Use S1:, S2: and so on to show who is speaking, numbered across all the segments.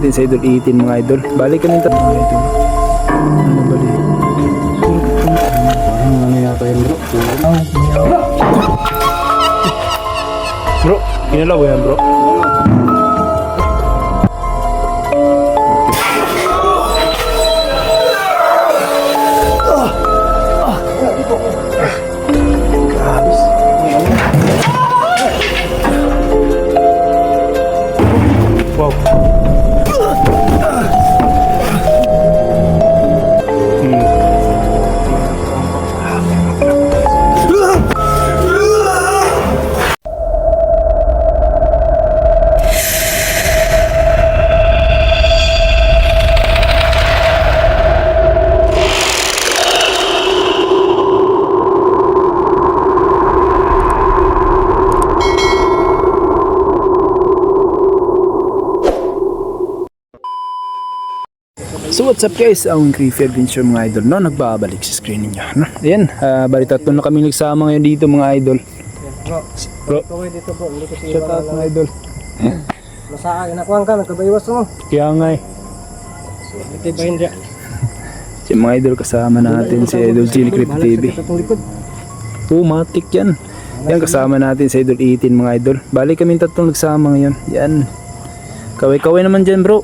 S1: natin sa Idol 18 mga idol. Balik kami tatlo mga idol. Ano balik?
S2: Ano yata yun bro?
S1: Bro, kinalaw yan bro. Wow. So what's up guys, ang Creepy Adventure mga idol, no? Nagbabalik sa screen ninyo, no? Ayan, bali tatlo na kami nagsama ngayon dito mga idol. Bro,
S3: dito po, hindi ko
S1: shout out mga idol.
S3: Masaka, inakuhan ka, nagkabaywas mo.
S1: Kaya nga eh.
S3: Ito ba hindi?
S1: Si mga idol kasama natin si Idol Chili Creep TV. Matik yan. Yan kasama natin si Idol 18 mga idol. Bali kami tatlong nagsama ngayon. Yan. Kaway-kaway naman dyan bro.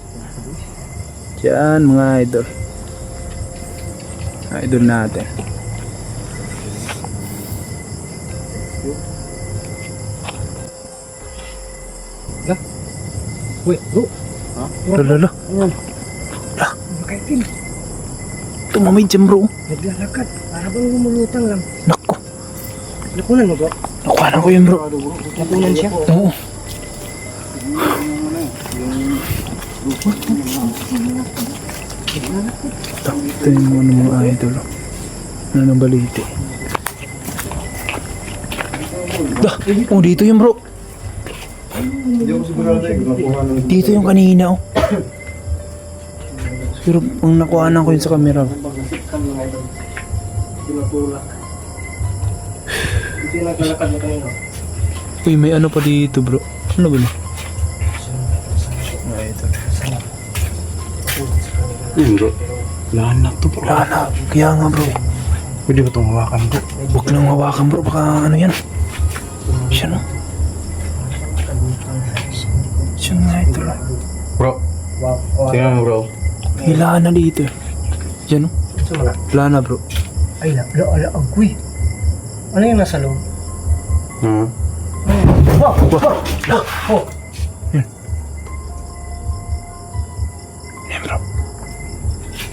S1: Yan mga idol. Idol natin.
S3: Wait, bro.
S1: Lala.
S3: Makaitin.
S1: Tumamay dyan bro.
S3: Naglalakad. Para bang lumulutang lang.
S1: Nako.
S3: Nakunan mo bro?
S1: Nakuha ko yun bro.
S3: Nakunan siya?
S1: Oo. Ito yung mga idol. Ano nang baliti? Oh dito yung bro. Dito yung kanina oh. Pero ang nakuhanan ko yun sa camera.
S3: Hindi naglalakad na kanina.
S1: Uy may ano pa dito bro. Ano ba na?
S2: Yun bro. Lahanap to bro.
S1: Wala na. Kaya nga bro.
S2: Pwede ba itong hawakan bro?
S1: Huwag nang hawakan bro. Baka ano yan. Siya no? Siya nga ito lang.
S2: Bro. Tingnan mo bro.
S1: Hilaan na dito. Yan no?
S3: Sumala.
S1: Wala na bro.
S3: Ay, ala, agoy. Ano yung nasa loob?
S2: Hmm?
S1: Yan bro.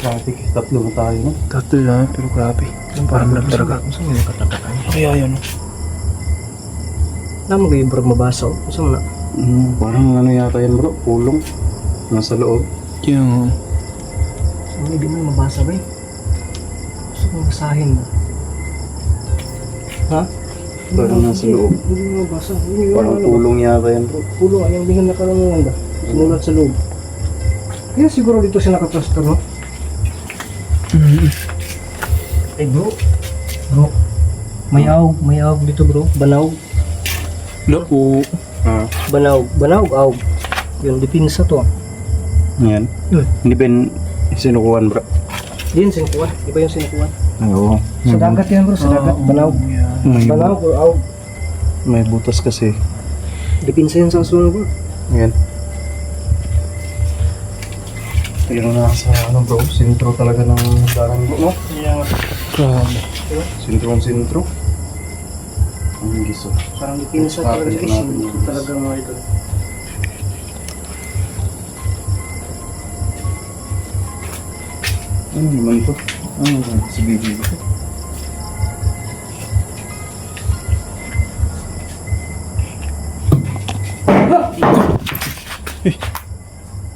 S2: Traffic. Tatlo na tayo no?
S1: Tatlo lang pero grabe. Parang nagtaraga. Kaya yan no?
S3: Alam mo kayo bro mabasa o? Gusto mo na?
S2: Parang ano yata yan bro? Pulong. Nasa loob.
S1: Yung
S3: Hindi mo mabasa ba eh? Gusto kong basahin mo. Ha?
S2: Parang nasa loob.
S3: Hindi mo mabasa.
S2: Parang pulong yata yan bro.
S3: Pulo, ayang bingan na kalangungan ba? Sinulat sa loob. Kaya siguro dito siya nakaplaster, no? Eh bro. Bro. May awg dito bro. Banaw.
S1: loko.
S3: Banaw, awg. Yun, dipinsa to.
S2: Yan. Hindi ba yung sinukuhan bro?
S3: Yan, sinukuhan. Iba yung sinukuhan.
S2: Oo.
S3: Sa dagat yan bro, sa dagat. Banaw. Banaw or awg.
S2: May butas kasi.
S3: Dipinsa yan sa asunod bro.
S2: Yan. Tingnan na sa ano bro, sintro talaga ng daran bro, no?
S3: Yan.
S1: Grabe.
S2: Sintro. Ang giso.
S3: Parang dipinsa talaga guys. Hindi talaga mga ito.
S2: Ano naman ito? Ano naman sa video ito?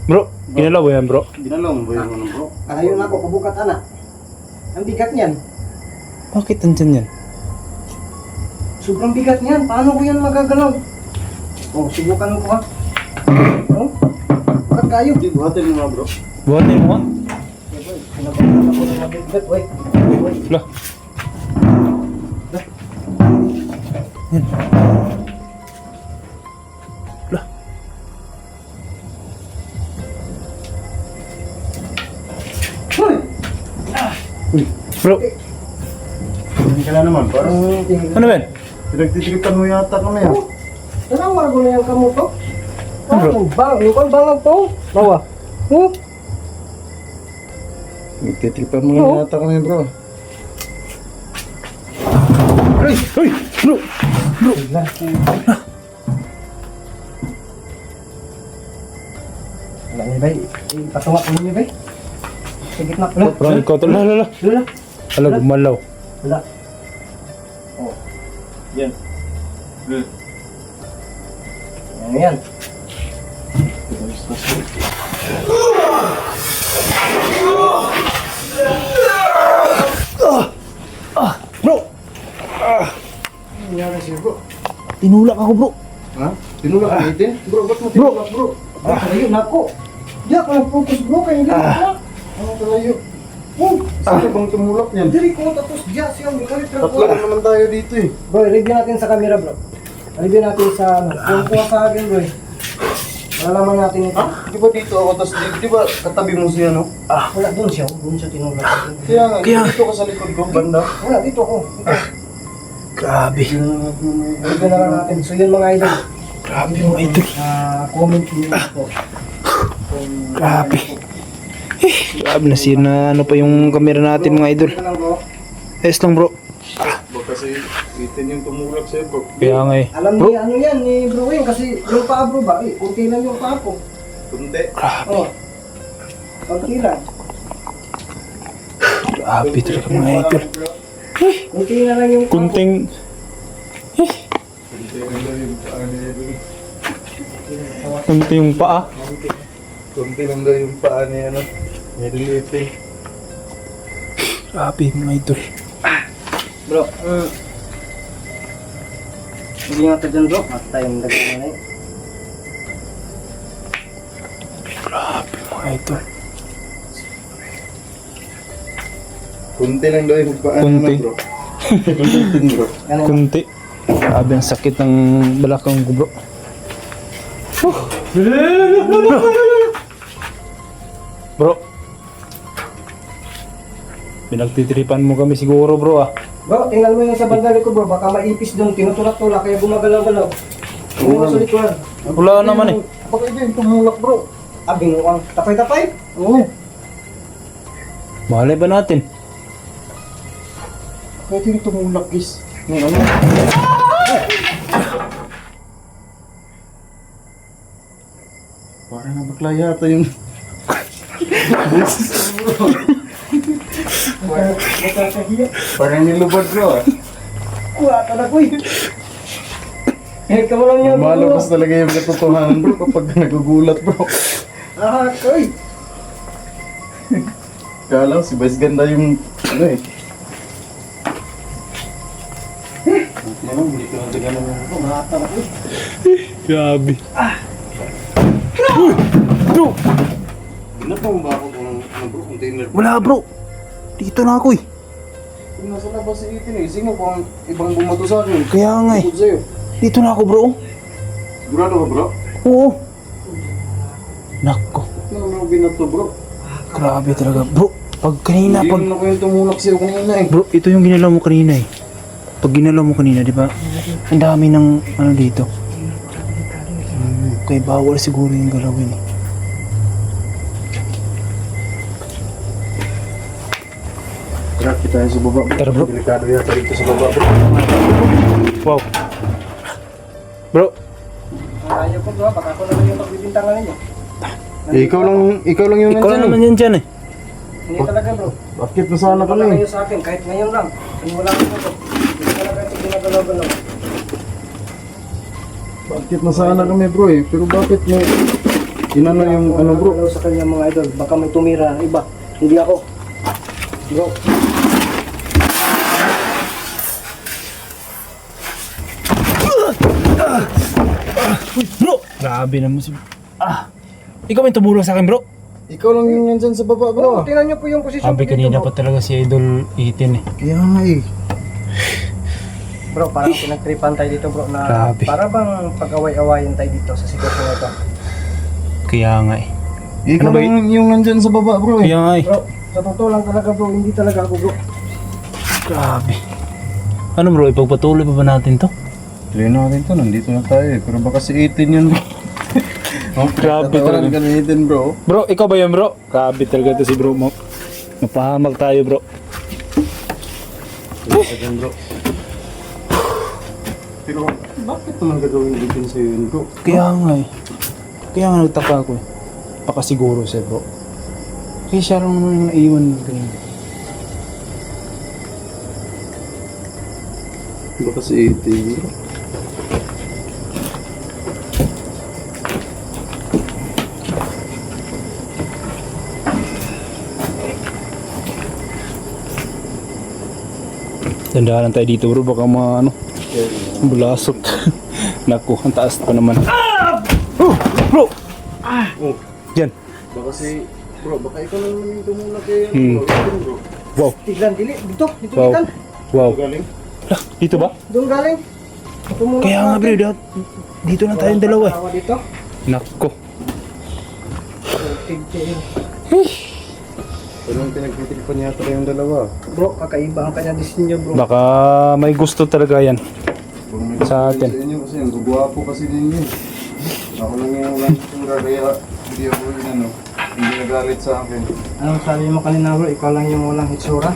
S1: Bro, kinalaw yan bro.
S2: Ginalong ba yung ano bro?
S3: Ayun ako, kabukat anak. Ang bigat niyan.
S1: Bakit andyan yan?
S3: Sobrang bigat niyan. Paano ko yan magagalaw? Oh, subukan mo ko ha. Oh, bakit kayo?
S2: Hindi, buhatin mo nga bro.
S1: Buhatin mo ha?
S3: Pinabahan ako ng mabigat, wey.
S1: Lah. Yan. Lah. Bro,
S2: Hindi ka na naman, parang
S1: ano ba yan?
S2: pinagtitripan mo yata kami ah.
S3: Tanawa ko na yung kamo to.
S1: Ano, bro?
S3: Yung kan bang to? Bawa.
S2: Pinagtitripan mo
S3: Oo.
S2: yata kami bro.
S1: Ay, ay, bro!
S3: Wala niya bay. Ipatunga ko niya bay. Sa gitna. Wala.
S1: Bro, ikaw to. Lala.
S3: Wala.
S1: Ala, gumalaw.
S3: Wala. Oh.
S2: Yan.
S3: Ano yan?
S1: Bro!
S2: Ano nangyari sa'yo bro?
S1: Tinulak ako, bro.
S2: Ha? Tinulak mo itin? Bro, ba't mo tinulak bro?
S3: Ayun ako. Di ako nag-focus bro kaya hindi ako.
S2: Ano talayo? Saan ka bang tumulak niyan?
S3: Dili ko tapos diya siya may kalit
S2: Tatlo na naman tayo dito eh.
S3: Bro, review natin sa camera bro. Review natin sa ano. Kung kuha sa akin bro. Malalaman natin ito.
S2: Di ba dito ako, tapos di ba katabi mo siya no?
S3: Wala doon siya. Doon siya tinulak.
S2: Kaya nga,
S1: Kaya-
S2: dito ka sa likod ko, banda.
S3: Wala dito ako. Dito.
S1: Grabe.
S3: Review na lang natin. So yun mga idol.
S1: Grabe mga idol.
S3: Comment niyo po.
S1: Grabe. Grabe, nasira na ano pa yung camera natin mga idol.
S3: Ito lang bro.
S1: Ayos lang, bro.
S2: Baka kasi itin yung tumulak sa'yo bro.
S1: Kaya nga eh.
S3: Alam ni ano yan ni Bro Wayne kasi yung paa bro ba? Kunti lang yung paa ko.
S2: Kunti.
S3: Oh. Kunti lang.
S1: Grabe talaga mga idol.
S3: Kunti na lang yung paa ko.
S1: Kunting... Kunti yung paa.
S2: Kunti lang daw yung paa ni ano. Nililiit eh.
S1: Grabe mga idol.
S3: Bro, hindi nga ito dyan bro. At tayong lagyan na yun.
S1: Grabe mga idol.
S2: Kunti lang daw yung paa
S1: Kunti.
S2: naman bro. Kunti bro.
S3: Ano?
S1: Kunti. Grabe ang sakit ng balakang ko, bro. Bro. Pinagtitripan mo kami siguro, bro, ah.
S3: Bro, tingnan mo yung sa bandali ko bro. Baka maipis doon. Tinutulak-tulak kaya gumagalaw-galaw. Tingnan mo sa likuran.
S1: Wala naman eh.
S2: Baka ito yung tumulak bro.
S3: Binuang. Tapay-tapay.
S2: Oo.
S1: Malay ba natin?
S2: Ito yung tumulak guys. Ano? Parang nabakla yata yung... Parang nilubad bro ah.
S3: Kuha ka na ko eh. Eh, kamu lang yan bro.
S2: Malabas talaga yung katotohanan bro kapag nagugulat bro.
S3: Koy.
S2: Kala ko si Vice ganda yung ano eh. Ano, hindi ko na ganun yung
S3: Mahata na ko.
S1: Grabe. Bro!
S2: Ginagawa mo ba ako kung ano bro, container?
S1: Wala, bro. Dito na ako, eh.
S2: Kung nasa labas si Ethan eh, sino kung ibang bumato sa akin?
S1: Kaya nga, eh.
S2: Bukod sa'yo.
S1: Dito na ako, bro.
S2: Sigurado ka bro?
S1: Oo. Nako.
S2: Ano mo binato bro?
S1: Grabe talaga. Bro, pag kanina,
S2: Hindi
S1: pag...
S2: mo na ko yung tumulak sa'yo kanina eh.
S1: Bro, ito yung ginalaw mo kanina, eh. Pag ginalaw mo kanina, di ba? Ang dami ng ano dito. Kaya bawal siguro yung galawin, eh.
S2: Tara, kita tayo sa baba bro.
S1: Tara, bro.
S2: Delikado yata dito sa baba bro.
S1: Wow. Bro,
S3: Ayaw ko bro. Baka ako naman yung magbibintangan ninyo.
S2: Eh, ikaw lang yung
S1: ikaw na naman yan dyan, eh.
S3: Hindi talaga bro.
S2: Bakit na sana
S3: Wala
S2: kami?
S3: kayo sa akin. Kahit ngayon lang. Kung wala ko bro. Hindi talaga ito ginagalaw-galaw.
S2: Bakit na sana kami bro eh? Pero bakit may... Inano yung ano bro?
S3: Galaw sa kanya mga idol. Baka may tumira. Iba. Hindi ako. Bro.
S1: Bro! Grabe naman si... Ikaw may tumulong sa akin, bro.
S2: Ikaw lang yung nandyan sa baba
S3: Bro,
S2: bro.
S3: tingnan niyo po yung posisyon
S1: Sabi
S3: ko dito,
S1: kanina
S3: bro.
S1: pa talaga si Idol Itin, eh.
S2: Kaya nga eh.
S3: Bro, parang pinagtripan tayo dito bro na
S1: Grabe.
S3: para bang pag-away-awayin tayo dito sa sitwasyon na ito.
S1: Kaya nga, eh.
S2: Ikaw
S1: Ano ba
S2: lang yung nandyan sa baba bro eh.
S1: Kaya nga, eh.
S3: Bro, sa totoo lang talaga bro, hindi talaga ako bro.
S1: Grabe. Ano bro, ipagpatuloy pa ba natin to?
S2: Tuloy natin to, nandito na tayo eh. Pero baka si 18 yun.
S1: Grabe
S2: Tatawaran
S1: talaga.
S2: ka ni 18 bro.
S1: Bro, ikaw ba yan bro? Grabe talaga to si bro mo. Mapahamak tayo bro.
S2: Sige bro. Pero bakit naman gagawin din sa'yo yun bro?
S1: Kaya nga eh. Kaya nga nagtaka ako eh. Baka siguro siya bro. Kaya siya lang naman yung naiwan kanina.
S2: Baka si 18 bro.
S1: Dandahan tayo dito bro, baka ano, bulasot. Naku, ang taas pa naman. Ah! Bro!
S2: Oh,
S1: Yan.
S2: baka si... Bro, baka ikaw na naman yung tumulak kay
S1: Hmm.
S2: bro.
S1: Wow.
S3: Tiglan, dili. Dito
S1: Wow.
S3: Tigan.
S1: Wow.
S2: Galing?
S1: Lah, dito ba?
S3: Doon galing. Tumulong
S1: Kaya nga bro, dito na tayong dalawa eh.
S3: Tawa dito.
S1: Nako.
S3: Tigil.
S2: Pero ang pinagtitripan yata yung dalawa.
S3: Bro, kakaiba ang kanya disenyo bro.
S1: Baka may gusto talaga yan. Sa atin.
S2: Sa inyo kasi, ang gugwapo kasi ninyo. Ako lang yung lang kaya hindi ako yun ano. Hindi nagalit sa akin.
S3: Anong sabi mo kanina bro? Ikaw lang yung walang hitsura.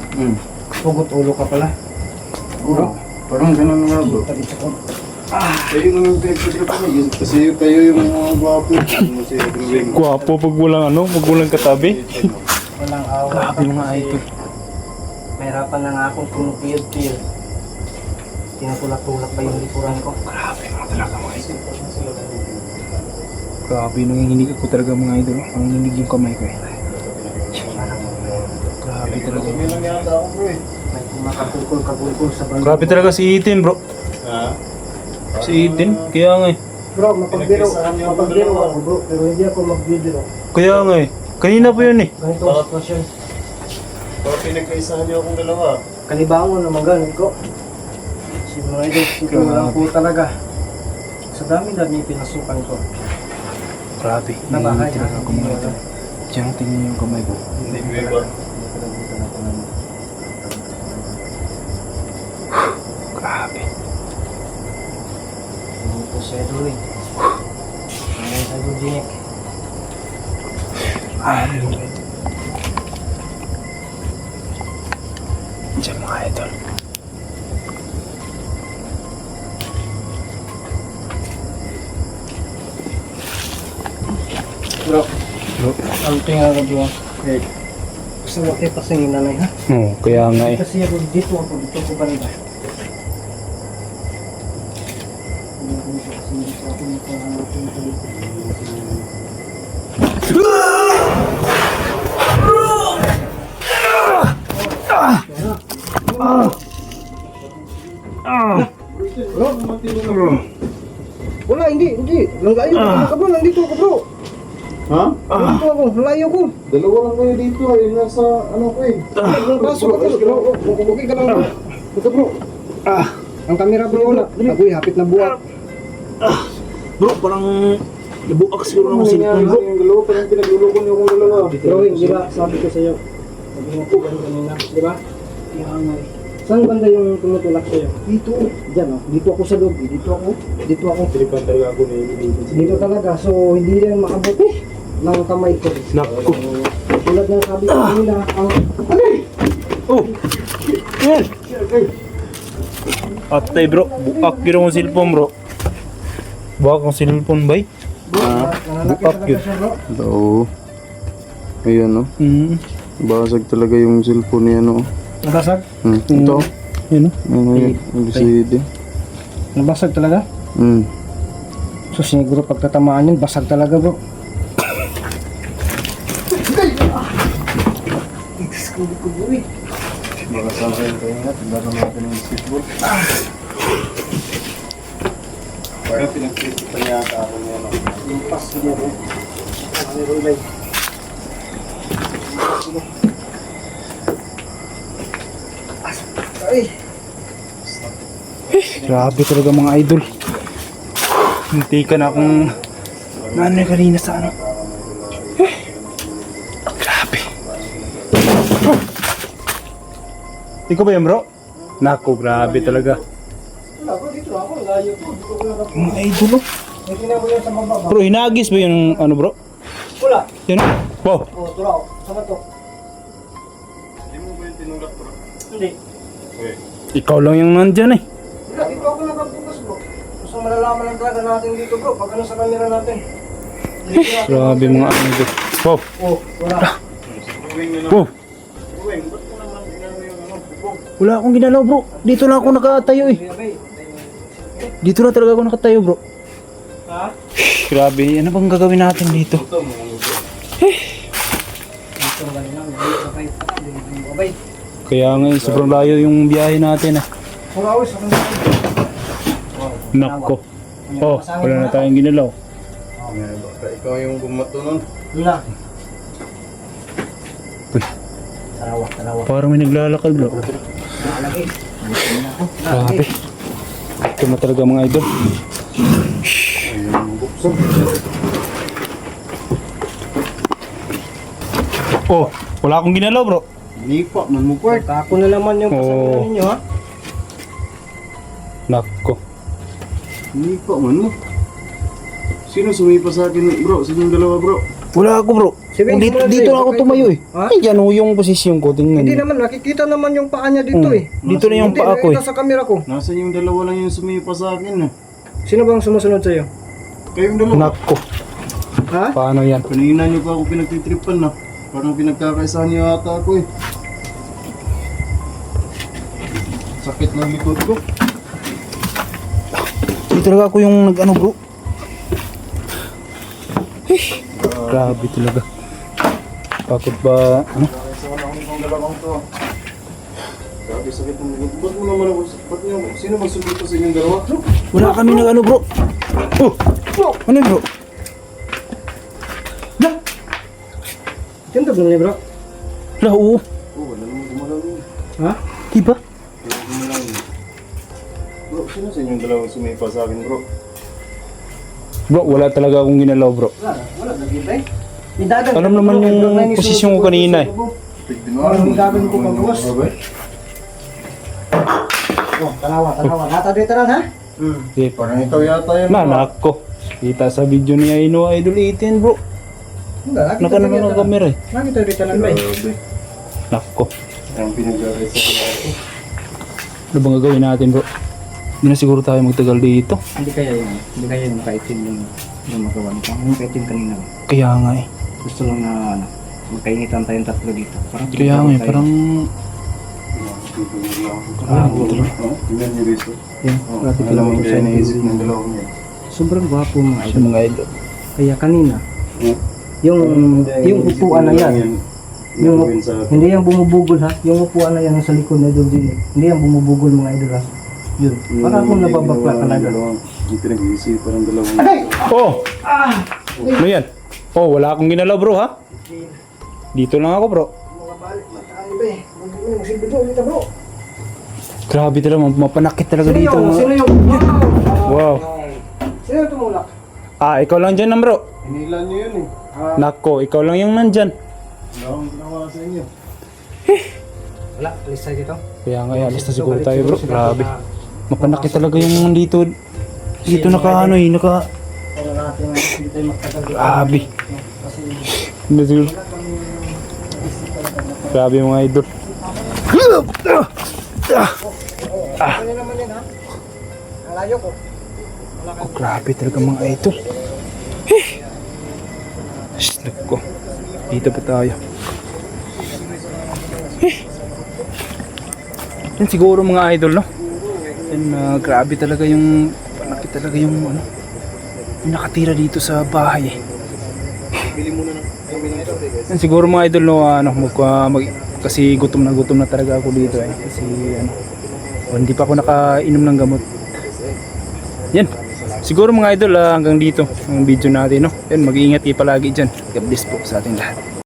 S3: Pugot ulo ka pala.
S2: Bro, parang ganun nga bro.
S3: Kita dito ko.
S2: Kayo naman pinagtitripan niyo. Kasi kayo yung mga gwapo. Ano si Drawing.
S1: Gwapo pag walang ano, pag walang katabi.
S3: Walang awa.
S1: Grabe mga idol.
S3: Mahirapan na nga akong kumukiyod-kiyod. Tinatulak-tulak pa yung likuran ko.
S1: Grabe mga talaga mga idol. Grabe, nanginginig ako talaga mga idol. Nanginginig yung kamay ko eh. Grabe talaga.
S2: Kami lang yata ako bro eh.
S3: May kumakapulkol-kapulkol sa bando.
S1: Grabe talaga si Ethan bro.
S2: Ha?
S1: Si Ethan, kaya nga eh.
S3: Bro, mapagbiro ako bro. Pero hindi ako magbidiro.
S1: Kaya nga eh. Kanina pa yun eh.
S3: Ganito ang sitwasyon.
S2: Baka pinagkaisahan niyo akong dalawa.
S3: Kanibangon naman ganun ko. Si mga idol, ito lang po talaga. Sa dami-dami pinasukan ko.
S1: Grabe,
S3: Nabahay
S1: nanginginig talaga ako mga idol. Diyan tingnan niyo yung kamay ko.
S2: Hindi mo iba.
S1: Grabe.
S3: Ano po siya doing? Ano sa Gujinek?
S1: Diyan mga idol.
S3: Bro,
S1: Bro.
S3: ang tingin ko bro. Gusto mo kayo pasingin nanay ha?
S1: Oo, kaya nga eh.
S3: Kasi ako dito ko banda. Wala, hindi. Langgayo ka bro, nandito ako bro.
S2: Ha?
S3: Nandito ako, layo ko.
S2: Dalawa lang kayo dito ay nasa ano ko eh.
S3: Pasok ka bro. Okay ka lang bro. Ito bro. Ang kamera bro na. Agoy, hapit na buhat.
S1: Bro, parang nabuak siguro ng cellphone bro.
S2: Yung dalawa parang pinagluloko niyo akong dalawa.
S3: Bro, di ba sabi ko sa'yo. Sabi mo ko kanina, di ba?
S1: Kaya nga eh.
S3: Saan banda yung tumutulak sa'yo? Dito. Diyan oh. Dito ako sa loob. Dito ako.
S2: Tilipan talaga ako na
S3: Dito talaga. So, hindi rin makabuti ng kamay ko.
S1: Naku.
S3: Tulad ng sabi ko kanina, ang...
S1: Oh! Yan! Atay bro, buak yun ang cellphone bro. Buak ang cellphone bay.
S3: Nananakit
S1: buak
S3: talaga
S1: yun.
S3: siya bro.
S2: Oo. Ayan no. Basag talaga yung cellphone niya no.
S3: Nabasag?
S2: Ito.
S1: Yun o.
S2: Ano yun? LCD.
S3: Nabasag talaga? So siguro pagtatamaan yun, basag talaga bro.
S2: Baka sa akin kayo nga. Tignan natin yung basketball. Kaya pinagkita niya ako niya no.
S3: Yung pas niya bro. Ano yung relay? Ay!
S1: Grabe talaga mga idol. Hindi ka na akong naano kanina sa ano. Grabe. Ikaw ba yan bro? Nako, grabe talaga.
S3: Wala bro, dito ako. Layo po. Dito ko lang.
S1: Mga idol, oh.
S3: May tinabo yan sa baba.
S1: Bro, hinagis ba yung ano bro?
S3: Wala.
S1: Yun. Wow.
S3: Oh, tura ako. Sama to.
S2: Hindi mo ba yung tinulak bro?
S3: Hindi.
S2: Okay.
S1: Ikaw lang yung nandyan eh.
S3: Wala, dito ako nakabukas bro. Gusto malalaman lang talaga natin dito bro. Pag ano sa camera natin.
S1: Grabe mga idol. Wow.
S3: Oh, wala.
S2: Buwing na
S1: Wow.
S2: Buwing, ba't mo naman ginano yung ano? Bubog.
S1: Wala akong ginalaw bro. Dito lang ako nakatayo eh.
S3: Bay.
S1: Dito na talaga ako nakatayo bro.
S3: Ha?
S1: Grabe, ano bang gagawin natin dito?
S2: Ito mo ano bro?
S3: Dito ang galing namin. Babay. Babay.
S1: Kaya nga eh, sobrang layo yung biyahe natin ah.
S3: 4 hours. Ako na.
S1: Nako. Oh, wala na tayong ginalaw.
S2: Baka ikaw yung bumato nun.
S3: Luna.
S1: Uy,
S3: Tarawa, tarawa.
S1: parang may naglalakad bro.
S3: Nalagay.
S1: Grabe. Ito na talaga mga idol.
S2: Ayun, buksan.
S1: Oh, wala akong ginalaw bro.
S2: Nipa, man mo kwart.
S3: Kako na naman yung pasabihan
S1: Oh.
S3: ninyo ha.
S1: Nako.
S2: Nipa man mo. Sino sumipa sa akin bro? Sinong dalawa bro?
S1: Wala ako bro.
S3: Si Wing,
S1: Dito,
S3: sumunod
S1: dito
S3: sa'yo.
S1: lang ako tumayo eh.
S3: Ha?
S1: Ay, yan oh, yung posisyon ko. Tingnan.
S3: Hindi naman, nakikita naman yung paa niya dito eh.
S1: Dito na yung
S3: Hindi,
S1: paa ko eh.
S3: nakikita sa camera ko.
S2: Nasaan yung dalawa lang yung sumipa sa akin
S3: Sino bang sumusunod sa'yo?
S2: Kayong dalawa.
S1: Nako.
S3: Ha?
S1: Paano yan?
S2: Kanina nyo pa ako pinagtitripan na. Parang pinagkakaisahan nyo ata ako eh. Sakit ng likod ko.
S1: Hindi talaga ako yung nag-ano bro. Grabe talaga. Bakit ba, ano?
S2: Kakaisahan ako nitong dalawang to. Grabe sakit ng likod. Ba't mo naman ako? Sino magsumito sa inyong dalawa?
S1: Wala kami nag-ano bro. Oh! Ano yun, bro?
S3: Tinto ba niya bro?
S1: Wala, oo.
S2: Oh, wala naman gumalaw yun.
S3: Ha?
S1: Diba?
S2: Wala gumalaw yun. Bro, sino sa inyong dalawang sumipa sa akin bro?
S1: Bro, wala talaga akong ginalaw bro.
S3: Wala, nagkita eh. Idagan
S1: Alam naman yung posisyon ko kanina eh.
S3: Ang gagawin ko pang buwas. Oh, tanawa. Nata dito lang ha?
S1: Okay,
S2: Parang ikaw yata yan.
S1: nanak ko. Kita sa video ni Aino Idol 18 bro. Naka naman ang camera eh.
S3: Nakita dito lang ba eh?
S2: Grabe.
S1: Nako.
S2: Ang pinagkakaisahan ko.
S1: Ano bang gagawin natin bro? Hindi na siguro tayo magtagal dito.
S3: Hindi kaya yung kaitin yung magawa nito. Yung kaitin kanina.
S1: Kaya nga eh.
S3: Gusto lang na ano, magkainitan tayong tatlo dito.
S1: Kaya nga eh, parang...
S2: Tingnan niyo dito.
S3: Yung rapid
S2: Alam mo
S3: lang
S2: kaya naisip ng dalawang yan.
S3: sobrang gwapo mga
S1: Sa
S3: idol.
S1: mga idol.
S3: Kaya kanina, yung upuan na yan, hindi yan bumubugol ha. Yung upuan na yan sa likod na idol din. Hindi yan bumubugol mga idol ha. Yun. Para akong nababakla talaga.
S2: Hindi pinag-iisipan ng dalawang
S3: Agay!
S1: Oh! Ano yan? Oh, wala akong ginalaw bro ha? Dito lang ako bro.
S3: Mga balik, mataan ba eh. Magsilbi doon dito bro.
S1: Grabe talaga, mapanakit talaga
S3: Sino
S1: dito.
S3: yung? Sino yung?
S1: Wow.
S3: Sino yung tumulak?
S1: Ah, ikaw lang dyan bro.
S2: Hinilan niyo yun eh.
S1: Nako, ikaw lang yung nandyan.
S2: Wala akong ginawa sa inyo.
S3: Wala, alis tayo dito.
S1: Kaya nga, alis na siguro tayo bro. Grabe. Mapanakit talaga yung dito. Dito naka ano eh, naka...
S3: Wala natin nga, hindi tayo magtagal dito.
S1: Grabe.
S3: Kasi
S1: Hindi siguro. Grabe mga idol.
S3: ano naman yun ha? Ang layo ko.
S1: Oh, grabe talaga mga idol. Nako. Dito pa tayo. Yan siguro mga idol no. Yan grabe talaga yung panakit talaga yung ano. Yung nakatira dito sa bahay eh. Yan siguro mga idol no kasi gutom na talaga ako dito eh. Kasi ano hindi pa ako nakainom ng gamot. Yan. Siguro mga idol hanggang dito ang video natin no. Yan mag-iingat kayo palagi diyan. God bless po sa ating lahat.